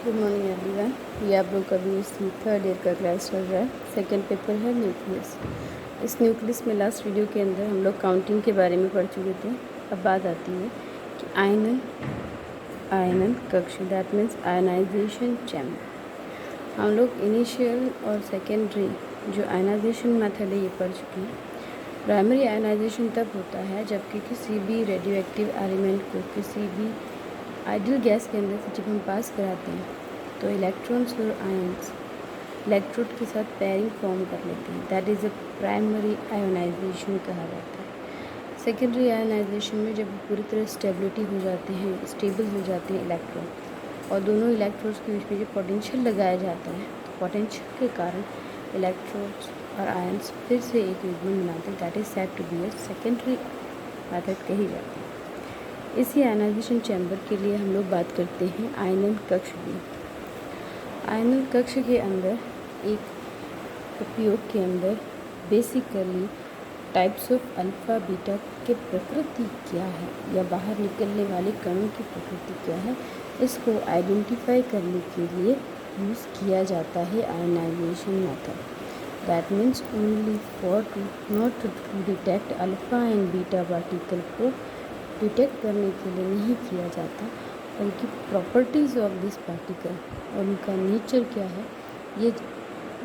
Good morning everyone. ये आप लोग का भी थर्ड ईयर का क्लास चल रहा है। सेकेंड पेपर है न्यूक्लियस। इस न्यूक्लियस में लास्ट वीडियो के अंदर हम लोग काउंटिंग के बारे में पढ़ चुके थे। अब बात आती है कि आयनन कक्ष, दैट मीन्स आयनाइजेशन चैम्बर। हम लोग इनिशियल और सेकेंडरी जो आयनाइजेशन मेथड है ये पढ़ चुके हैं। प्राइमरी आयनाइजेशन तब होता है जबकि किसी भी रेडियो एक्टिव एलिमेंट को किसी भी आइडियल गैस के अंदर से जब हम पास कराते हैं तो इलेक्ट्रॉन्स और आयंस इलेक्ट्रोड के साथ पेयरिंग फॉर्म कर लेते हैं। That is a primary ionization कहा जाता है। सेकेंडरी आयोनाइजेशन में जब पूरी तरह स्टेबिलिटी हो जाते हैं, स्टेबल हो जाते हैं इलेक्ट्रॉन और दोनों इलेक्ट्रोड्स के बीच में जो पोटेंशियल लगाया जाता है तो पोटेंशियल के कारण इलेक्ट्रोड्स और आयंस फिर से एक युग्मन बनाते हैं। That is said to be a secondary method कही जाती है। इसी आयनाइजेशन चैम्बर के लिए हम लोग बात करते हैं आयनन कक्ष की। आयनन कक्ष के अंदर एक उपयोग के अंदर basically types of alpha beta के प्रकृति क्या है या बाहर निकलने वाले कणों की प्रकृति क्या है, इसको आइडेंटिफाई करने के लिए यूज़ किया जाता है ionization method. That means only for to not to detect alpha and beta particle को डिटेक्ट करने के लिए नहीं किया जाता, बल्कि प्रॉपर्टीज़ ऑफ दिस पार्टिकल और उनका नेचर क्या है ये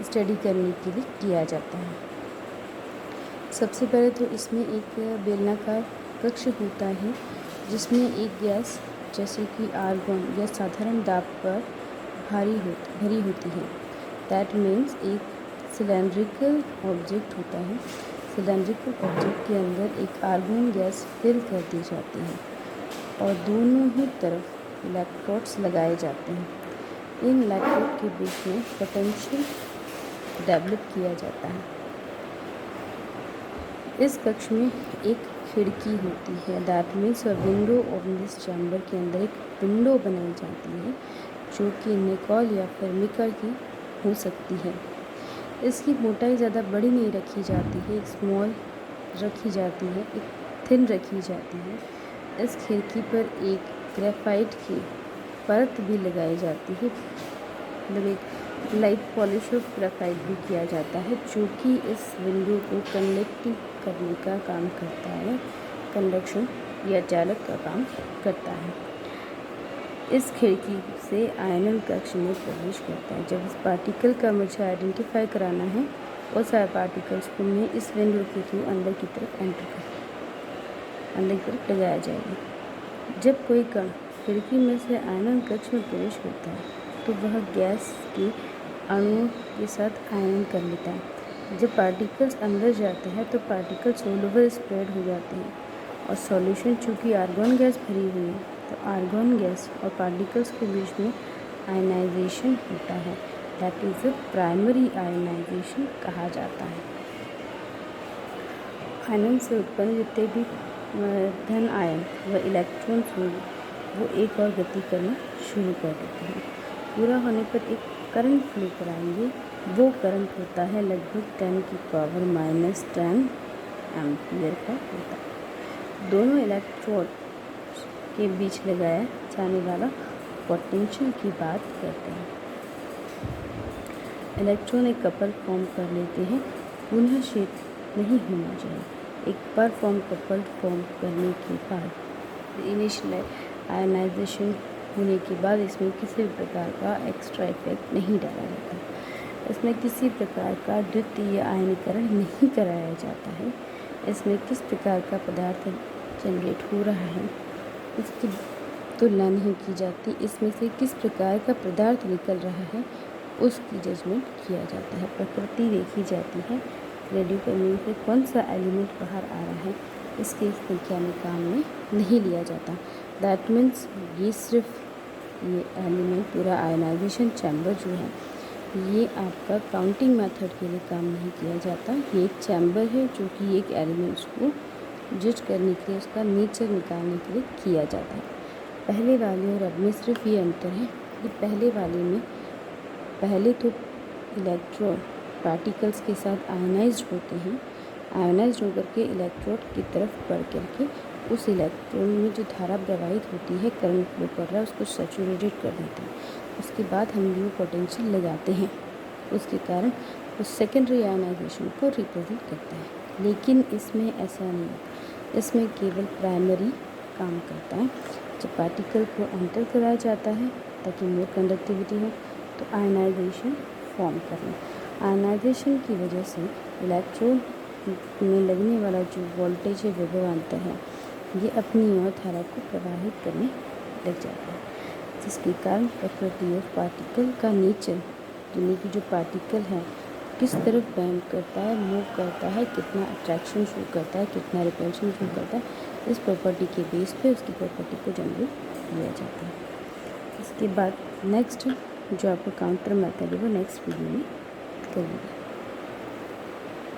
स्टडी करने के लिए किया जाता है। सबसे पहले तो इसमें एक बेलनाकार कक्ष होता है जिसमें एक गैस जैसे कि आर्गन या साधारण दाब पर भरी होती है। दैट मीन्स एक सिलेंड्रिकल ऑब्जेक्ट होता है। सिलेंड्रिकल ऑब्जेक्ट के अंदर एक आर्गन गैस फिल कर दी जाती है और दोनों ही तरफ इलेक्ट्रोड्स लगाए जाते हैं। इन इलेक्ट्रोड के बीच में पोटेंशियल डेवलप किया जाता है। इस कक्ष में एक खिड़की होती है। That means a window of this chamber के अंदर एक विंडो बनाई जाती है जो कि निकोल या फर्मिका की हो सकती है। इसकी मोटाई ज़्यादा बड़ी नहीं रखी जाती है, एक स्मॉल रखी जाती है, एक थिन रखी जाती है। इस खिड़की पर एक ग्रेफाइट की परत भी लगाई जाती है, मतलब एक लाइट पॉलिश ऑफ ग्रेफाइट भी किया जाता है जो कि इस विंडो को कंडक्टिंग करने का काम करता है, कंडक्शन या चालक का काम करता है। इस खिड़की से आयनन कक्ष में प्रवेश करता है। जब इस पार्टिकल का मुझे आइडेंटिफाई कराना है वो सारे पार्टिकल्स को मैं इस विंडो के थ्रू अंदर की तरफ लगाया जाएगा। जब कोई कण खिड़की में से आयनन कक्ष में प्रवेश करता है तो वह गैस के अणुओं के साथ आयन कर लेता है। जब पार्टिकल्स अंदर जाते हैं तो पार्टिकल्स ऑल ओवर स्प्रेड हो जाते हैं और सॉल्यूशन चूँकि आर्गन गैस भरी हुई है तो आर्गन गैस और पार्टिकल्स के बीच में आयनाइजेशन होता है। That is a primary ionization कहा जाता है। आयनन से उत्पन्न जितने भी धन आयन व इलेक्ट्रॉन्स होंगे वो एक और गति करना शुरू कर देते हैं। पूरा होने पर एक करंट फ्लो कराएंगे। वो करंट होता है लगभग 10⁻⁻10 एम्पियर का होता है। दोनों इलेक्ट्रोड के बीच लगाया जाने वाला पोटेंशियल की बात करते हैं। इलेक्ट्रॉन एक कपल फॉर्म कर लेते हैं। पुनः शेप नहीं होना चाहिए। एक बार कपल फॉर्म करने के बाद इनिशियल आयनाइजेशन होने के बाद इसमें किसी भी प्रकार का एक्स्ट्रा इफेक्ट नहीं डाला जाता। इसमें किसी प्रकार का द्वितीय आयनीकरण नहीं कराया जाता है। इसमें किस प्रकार का पदार्थ जनरेट हो रहा है उसकी तुलना नहीं की जाती। इसमें से किस प्रकार का पदार्थ निकल रहा है उसकी जजमेंट किया जाता है। प्रकृति देखी जाती है। रेडियो कैमियो से कौन सा एलिमेंट बाहर आ रहा है इसके संख्या में काम में नहीं लिया जाता। दैट मीन्स ये एलिमेंट पूरा आयनाइजेशन चैम्बर जो है ये आपका काउंटिंग मेथड के लिए काम नहीं किया जाता। ये एक चैम्बर है जो कि एक एलिमेंट्स को जज करने के लिए उसका नेचर निकालने के लिए किया जाता है। पहले वाले और अब में सिर्फ ये अंतर है कि पहले वाले में पहले तो इलेक्ट्रॉन पार्टिकल्स के साथ आयनाइज्ड होते हैं। आयनाइज्ड होकर के इलेक्ट्रोड की तरफ बढ़ करके उस इलेक्ट्रॉन में जो धारा प्रवाहित होती है, करंट फ्लो कर रहा है, उसको सैचुरेटेड कर देते हैं। उसके बाद हम न्यू पोटेंशियल लगाते हैं, उसके कारण उस सेकेंडरी आयनाइजेशन को रिप्रेजेंट करता है। लेकिन इसमें ऐसा नहीं है, इसमें केवल प्राइमरी काम करता है। जब पार्टिकल को एंटर कराया जाता है ताकि मोर कंडक्टिविटी हो तो आयनाइजेशन फॉर्म करना। आयनाइजेशन की वजह से इलेक्ट्रोड में लगने वाला जो वोल्टेज है विभवांतर है, ये अपनी ओर धारा को प्रवाहित करने लग जाता है, जिसके कारण प्रॉपर्टी ऑफ पार्टिकल का नेचर, यानी कि जो पार्टिकल है किस तरफ बेंड करता है, मूव करता है, कितना अट्रैक्शन शो करता है, कितना रिपल्शन शो करता है, इस प्रॉपर्टी के बेस पे उसकी प्रॉपर्टी को जनरल किया जाता है। इसके बाद नेक्स्ट जो आपको काउंटर मेथड है वो नेक्स्ट वीडियो में करेंगे।